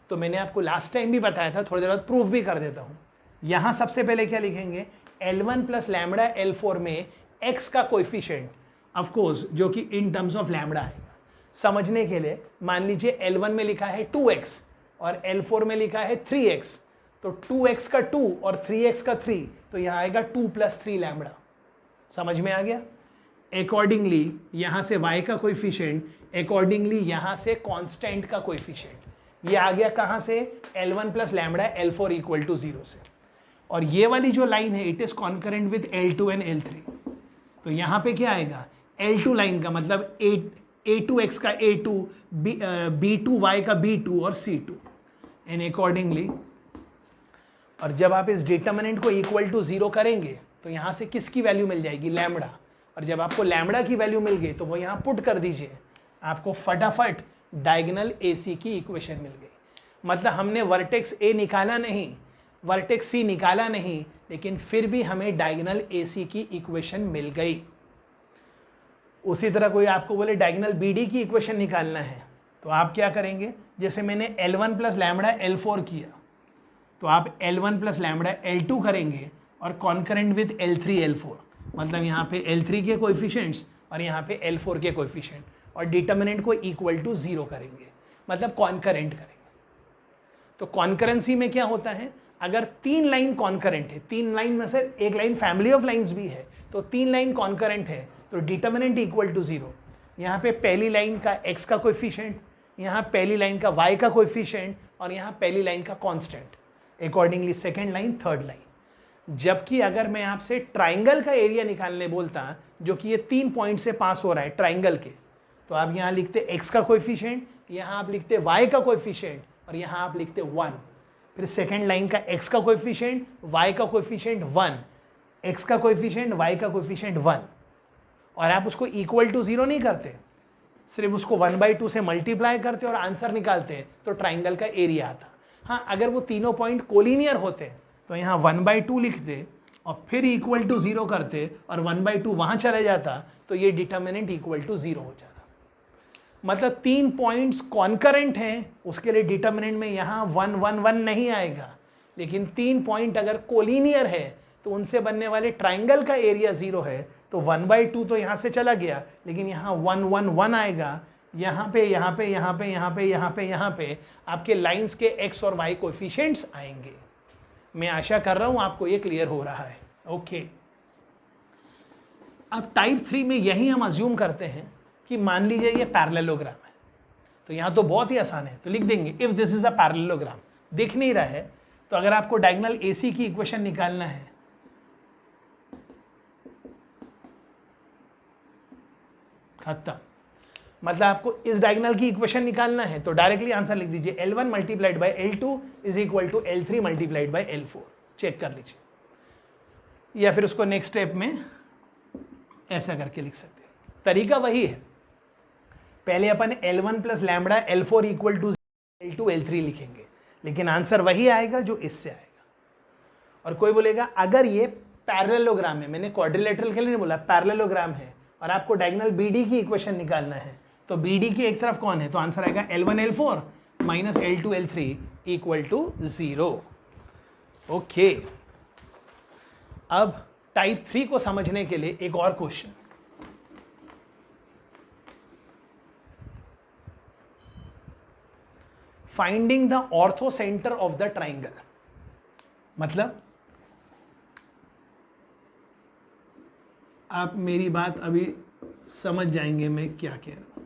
A: तो मैंने आपको लास्ट टाइम भी बताया था, थोड़ी देर बाद प्रूफ भी कर देता हूं। यहां सबसे पहले क्या लिखेंगे, L1 प्लस लैम्बडा L4 में x का कोएफिशिएंट, ऑफ कोर्स जो कि इन टर्म्स ऑफ लैम्बडा है। समझने के लिए मान लीजिए L1 में लिखा है 2x और L4 में लिखा है 3x, तो 2x का 2 और 3x का 3, तो यहां आएगा 2 + 3 लैम्बडा। समझ में आ गया। अकॉर्डिंगली यहां से y का कोएफिशिएंट, अकॉर्डिंगली यहां से कांस्टेंट का कोएफिशिएंट, ये आ गया कहां से, L1 plus lambda L4 equal to 0 से। और ये वाली जो लाइन है it is concurrent with L2 and L3, तो यहां पे क्या आएगा, L2 लाइन का मतलब A2x का A2, B2y का B2 और C2 एंड अकॉर्डिंगली। और जब आप इस डिटर्मिनेंट को इक्वल टू 0 करेंगे तो यहां से किसकी वैल्यू मिल जाएगी, लैम्बडा। और जब आपको लैम्बडा की वैल्यू मिल गई तो वो यहां पुट कर दीजिए, आपको फटाफट डायगोनल AC की इक्वेशन मिल गई। मतलब हमने वर्टेक्स A निकाला नहीं, वर्टेक्स C निकाला नहीं, लेकिन फिर भी हमें डायगोनल AC की इक्वेशन मिल गई। उसी तरह कोई आपको बोले डायगोनल BD की इक्वेशन निकालना है, तो आप क्या करेंगे, जैसे मैंने L1 प्लस लैम्बडा L4 किया, तो आप L1 प्लस लैम्बडा L2 करेंगे और कॉन्करेंट विद L3 L4, मतलब यहाँ पे L3 के कोएफिशिएंट्स और यहाँ पे L4 के कोएफिशिएंट, और डिटर्मिनेंट को इक्वल टू 0 करेंगे, मतलब कॉन्करेंट करेंगे। तो कॉन्करेंसी में क्या होता है, अगर 3 लाइन कॉन्करेंट है, 3 लाइन में से एक लाइन फैमिली ऑफ लाइंस भी है, तो 3 लाइन कॉन्करेंट है तो डिटर्मिनेंट इक्वल टू 0। यहाँ पे पहली लाइन का x का कोएफिशिएंट, यहाँ पहली लाइन का y का कोएफिशिएंट और यहाँ पहली लाइन का constant, accordingly second line, third line. जबकि अगर मैं आपसे ट्राइंगल का एरिया निकालने बोलता, जो कि ये 3 पॉइंट से पास हो रहा है ट्राइंगल के, तो आप यहाँ लिखते x का कोएफिशिएंट, यहाँ आप लिखते y का कोएफिशिएंट और यहाँ आप लिखते 1। फिर सेकेंड लाइन का x का कोएफिशिएंट, y का कोएफिशिएंट 1, x का कोएफिशिएंट, y का कोएफिशिएंट 1, और आप उसको इक्वल टू 0 नहीं करते, सिर्फ उसको 1/2 से मल्टीप्लाई करते और आंसर निकालते, तो ट्राइंगल का एरिया आता। हाँ, अगर वो तीनों पॉइंट कोलिनियर होते तो यहाँ 1/2 लिखते और फिर इक्वल टू 0 करते और 1/2 वहां चले जाता तो ये डिटर्मिनेंट इक्वल टू 0 हो जाता। मतलब 3 पॉइंट्स कॉन्करेंट हैं, उसके लिए डिटर्मिनेंट में यहां 1 1 1 नहीं आएगा, लेकिन 3 पॉइंट अगर कोलिनियर है तो उनसे बनने वाले ट्राइंगल का एरिया 0 है, तो 1/2 तो यहां से चला गया, लेकिन यहां 1 1 1 आएगा। यहां पे यहां पे यहां पे यहां पे यहां पे यहां पे आपके लाइंस के x और y कोएफिशिएंट्स आएंगे। मैं आशा कर रहा हूं आपको ये क्लियर हो रहा है। ओके, अब टाइप 3 में यही हम अज्यूम करते हैं कि मान लीजिए ये पैरेललोग्राम है, तो यहां तो बहुत ही आसान है, तो लिख देंगे if this is a parallelogram. दिख नहीं रहा है तो अगर आपको डायगोनल AC की इक्वेशन निकालना है, खत्म। मतलब आपको इस डायगोनल की इक्वेशन निकालना है तो डायरेक्टली आंसर लिख दीजिए L1 multiplied by L2 is equal to L3 multiplied by L4। Check कर लीजिए, या फिर उसको नेक्स्ट स्टेप में ऐसा करके लिख सकते हैं। तरीका वही है, पहले अपन L1 plus lambda L4 equal to L2 L3 लिखेंगे, लेकिन आंसर वही आएगा जो इससे आएगा। और कोई बोलेगा अगर ये पैरेललोग्राम है, मैंने क्वाड्रिलेटरल के लिए नहीं बोला, पैरेललोग्राम है और आपको डायगोनल BD की इक्वेशन निकालना है, तो BD की एक तरफ कौन है, तो आंसर आएगा L1 L4 minus L2 L3 equal to 0। Okay, अब टाइप 3 को समझने के लिए एक और question. Finding the orthocentre of the triangle, मतलब आप मेरी बात अभी समझ जाएंगे मैं क्या कह रहा हूं।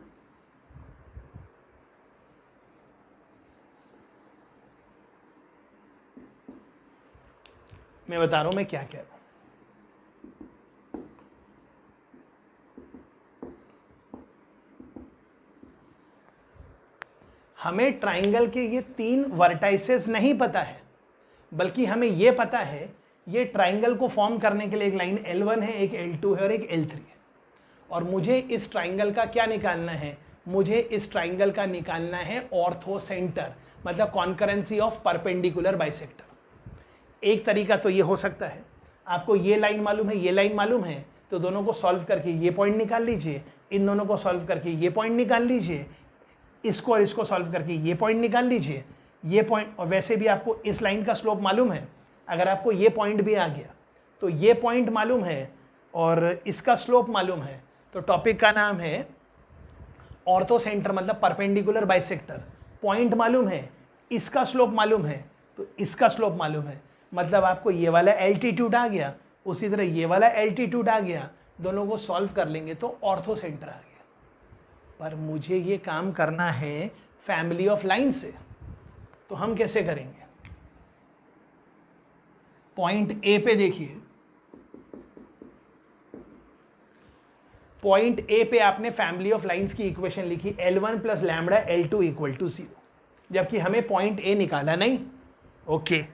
A: मैं बता रहा हूं मैं क्या कह रहा हूं। हमें ट्राइंगल के ये 3 वर्टाइसेस नहीं पता है, बल्कि हमें ये पता है ये ट्राइंगल को फॉर्म करने के लिए एक लाइन L1 है, एक L2 है और एक L3 है। और मुझे इस ट्राइंगल का क्या निकालना है, मुझे इस ट्राइंगल का निकालना है ऑर्थो सेंटर, मतलब कॉन्करेंसी ऑफ परपेंडिकुलर बाइसेक्टर। एक तरीका तो ये हो सकता है, आपको ये लाइन मालूम है, ये लाइन मालूम है, तो दोनों को सॉल्व करके ये पॉइंट निकाल लीजिए, इन दोनों को सॉल्व करके ये पॉइंट निकाल लीजिए, इसको और इसको सॉल्व करके ये पॉइंट निकाल लीजिए, ये पॉइंट। और वैसे भी आपको इस लाइन का स्लोप मालूम है, अगर आपको ये पॉइंट भी आ गया तो ये पॉइंट मालूम है और इसका स्लोप मालूम है, तो टॉपिक का नाम है ऑर्थो सेंटर, मतलब परपेंडिकुलर बाइसेक्टर। पॉइंट मालूम है, इसका स्लोप मालूम है, तो इसका स्लोप मालूम है, मतलब आपको ये वाला एल्टीट्यूड आ गया, उसी तरह ये वाला एल्टीट्यूड आ गया, दोनों को सॉल्व कर लेंगे तो ऑर्थो सेंटर आ गया। पर मुझे ये काम करना है फैमिली ऑफ लाइन से, तो हम कैसे करेंगे? पॉइंट ए पे देखिए, पॉइंट ए पे आपने फैमिली ऑफ लाइंस की इक्वेशन लिखी L1 plus lambda L2 equal to 0, जबकि हमें पॉइंट ए निकाला नहीं। ओके,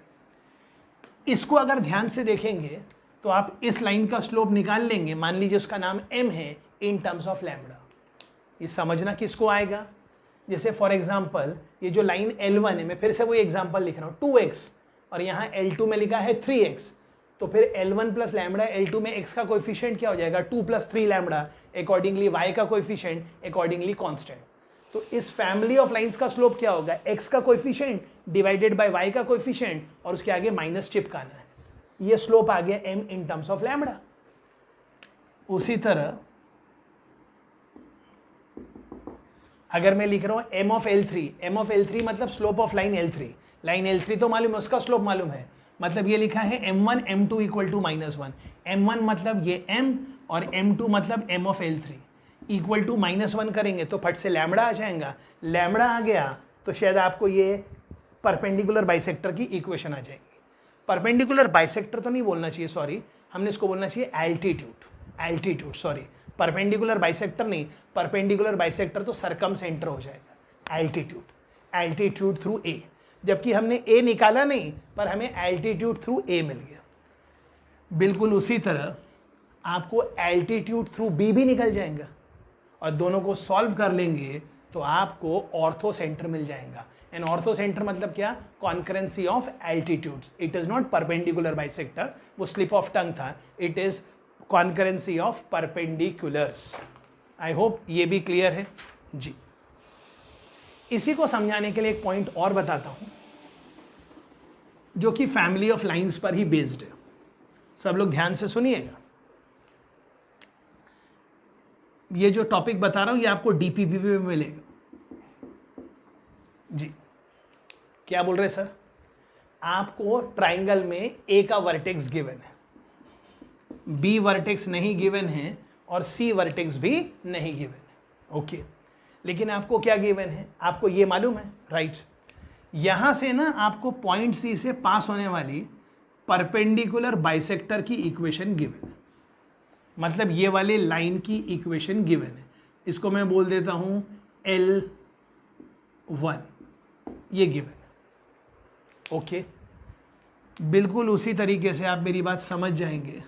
A: इसको अगर ध्यान से देखेंगे तो आप इस लाइन का स्लोप निकाल लेंगे, मान लीजिए उसका नाम m है इन टर्म्स ऑफ लैम्बडा। ये समझना किसको आएगा, जैसे फॉर एग्जांपल ये जो लाइन L1 है, मैं फिर से वही एग्जांपल लिख रहा हूँ, 2x और यहाँ L2 में लिखा है 3x, तो फिर L1 प्लस लैम्बडा L2 में x का कोएफिशिएंट क्या हो जाएगा, 2 प्लस 3 लैम्बडा, अकॉर्डिंगली y का कोएफिशिएंट अकॉर्डिंगली कांस्टेंट। तो इस फैमिली ऑफ लाइंस का स्लोप क्या होगा, x का कोएफिशिएंट डिवाइडेड बाय y का कोएफिशिएंट और उसके आगे माइनस चिपकाना है, ये स्लोप आ गया m in terms of lambda. उसी तरह अगर मैं लिख रहा हूं m ऑफ L3 मतलब slope of line L3, line L3 तो मालूम है, उसका स्लोप मालूम है, मतलब ये लिखा है m1 m2 equal to -1, m1 मतलब ये m और m2 मतलब m of L3 equal to -1 करेंगे तो फट से लैम्बडा आ जाएगा। लैम्बडा आ गया तो शायद आपको ये परपेंडिकुलर बाइसेक्टर की इक्वेशन आ जाएगी। परपेंडिकुलर बाइसेक्टर तो नहीं बोलना चाहिए, सॉरी, हमने इसको बोलना चाहिए एल्टीट्यूड, सॉरी, परपेंडिकुलर बाइसेक्टर नहीं, परपेंडिकुलर बाइसेक्टर तो सरकम सेंटर हो जाएगा, एल्टीट्यूड थ्रू ए, जबकि हमने ए निकाला नहीं पर हमें एल्टीट्यूड थ्रू ए मिल गया। बिल्कुल उसी तरह आपको एल्टीट्यूड थ्रू बी भी निकल जाएगा और दोनों को सॉल्व कर लेंगे तो आपको ऑर्थो सेंटर मिल जाएगा। एंड ऑर्थो सेंटर मतलब क्या? Concurrency of altitudes. It is not perpendicular bisector, वो स्लिप ऑफ टंग था, it is concurrency of perpendiculars. I hope ये भी क्लियर है जी। इसी को समझाने के लिए एक पॉइंट और बताता हूं जो कि फैमिली ऑफ लाइंस पर ही बेस्ड है। सब लोग ध्यान से सुनिएगा। ये जो टॉपिक बता रहा हूं ये आपको डीपीपीपी में मिलेगा जी। क्या बोल रहे सर? आपको ट्राइंगल में ए का वर्टेक्स गिवन है, बी वर्टेक्स नहीं गिवन है और सी वर्टेक्स भी नहीं गिवन है। ओके, लेकिन आपको क्या गिवन है? आपको ये मालूम है, राइट? यहां से ना आपको पॉइंट सी से पास होने वाली परपेंडिकुलर बाइसेक्टर की इक्वेशन गिवन है, मतलब ये वाले लाइन की इक्वेशन गिवन है। इसको मैं बोल देता हूं L1, ये गिवन है। ओके, बिल्कुल उसी तरीके से आप मेरी बात समझ जाएंगे।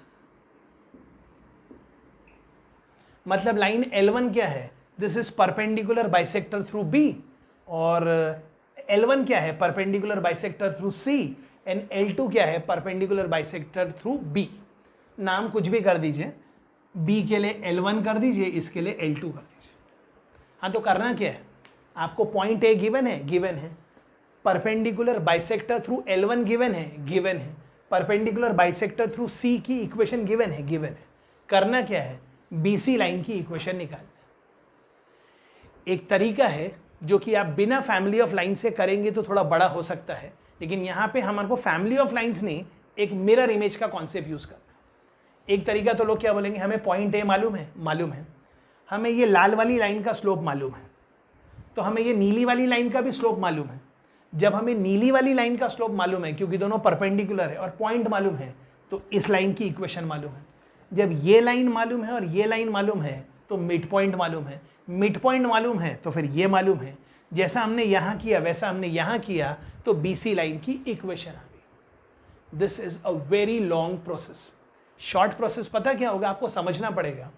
A: मतलब लाइन L1 क्या है? This is perpendicular bisector through B, और L1 क्या है? Perpendicular bisector through C, and L2 क्या है? Perpendicular bisector through B। नाम कुछ भी कर दीजिए, B के लिए L1 कर दीजिए, इसके लिए L2 कर दीजिए। हाँ, तो करना क्या है? आपको पॉइंट A गिवन है, गिवन है। Perpendicular bisector through L1 given है, गिवन है। परपेंडिकुलर बाइसेक्टर थ्रू C की इक्वेशन गिवन है, गिवन है। करना क्या है? BC लाइन की इक्वेशन निकालना। एक तरीका है जो कि आप बिना फैमिली ऑफ लाइन से करेंगे तो थोड़ा बड़ा हो सकता है, लेकिन यहां पे हमारे को फैमिली ऑफ लाइंस नहीं, एक मिरर इमेज का कॉन्सेप्ट यूज करना है। एक तरीका तो लोग क्या बोलेंगे, हमें पॉइंट ए मालूम है, मालूम है, हमें ये लाल वाली लाइन का स्लोप मालूम है, तो हमें ये नीली वाली लाइन का भी स्लोप मालूम है। जब हमें नीली वाली लाइन का स्लोप मालूम है, क्योंकि दोनों परपेंडिकुलर है, और पॉइंट मालूम है, तो इस लाइन की इक्वेशन मालूम है। जब ये लाइन मालूम है और ये लाइन मालूम है, तो मिड पॉइंट मालूम है। मिड पॉइंट मालूम है तो फिर ये मालूम है। जैसा हमने यहां किया वैसा हमने यहां किया, तो BC लाइन की इक्वेशन आ गई। This is a very long process. Short process पता क्या होगा? आपको समझना पड़ेगा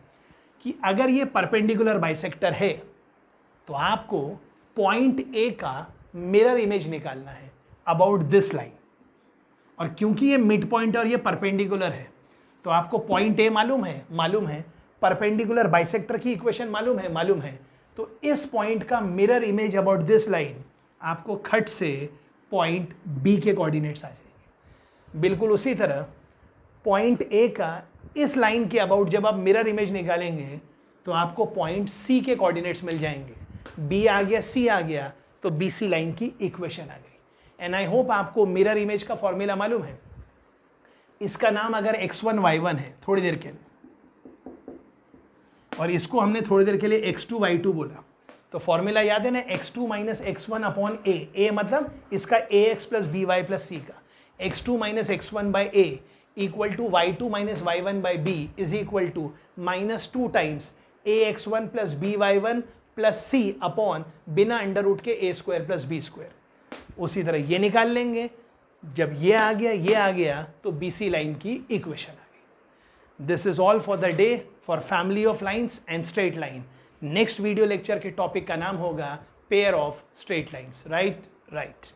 A: कि अगर ये परपेंडिकुलर बाइसेक्टर है तो आपको पॉइंट A का मिरर इमेज निकालना है अबाउट दिस लाइन, और क्योंकि ये मिड पॉइंट और ये परपेंडिकुलर है, तो आपको पॉइंट A मालूम है, मालूम है, परपेंडिकुलर बाइसेक्टर की इक्वेशन मालूम है, मालूम है, तो इस पॉइंट का mirror image about this line आपको खट से पॉइंट B के कोऑर्डिनेट्स आ जाएंगे। बिल्कुल उसी तरह पॉइंट A का इस लाइन के अबाउट जब आप मिरर इमेज निकालेंगे तो आपको पॉइंट C के कोऑर्डिनेट्स मिल जाएंगे। B आ गया, C आ गया, तो BC लाइन की इक्वेशन आ गई। एंड आई होप आपको मिरर इमेज का फॉर्मूला मालूम है। इसका नाम अगर x1 y1 है थोड़ी देर के लिए, और इसको हमने थोड़ी देर के लिए x2 y2 बोला, तो फॉर्मूला याद है ना? x2 minus x1 upon a। a मतलब इसका ax plus by plus c का, x2 minus x1 by a equal to y2 minus y1 by b is equal to minus 2 times ax1 plus by1 plus c upon बिना under root के a square plus b square. उसी तरह ये निकाल लेंगे। जब ये आ गया, ये आ गया, तो BC लाइन की इक्वेशन आ गई। This is all for the day for family of lines and straight line. Next video lecture के टॉपिक का नाम होगा pair of straight lines. Right.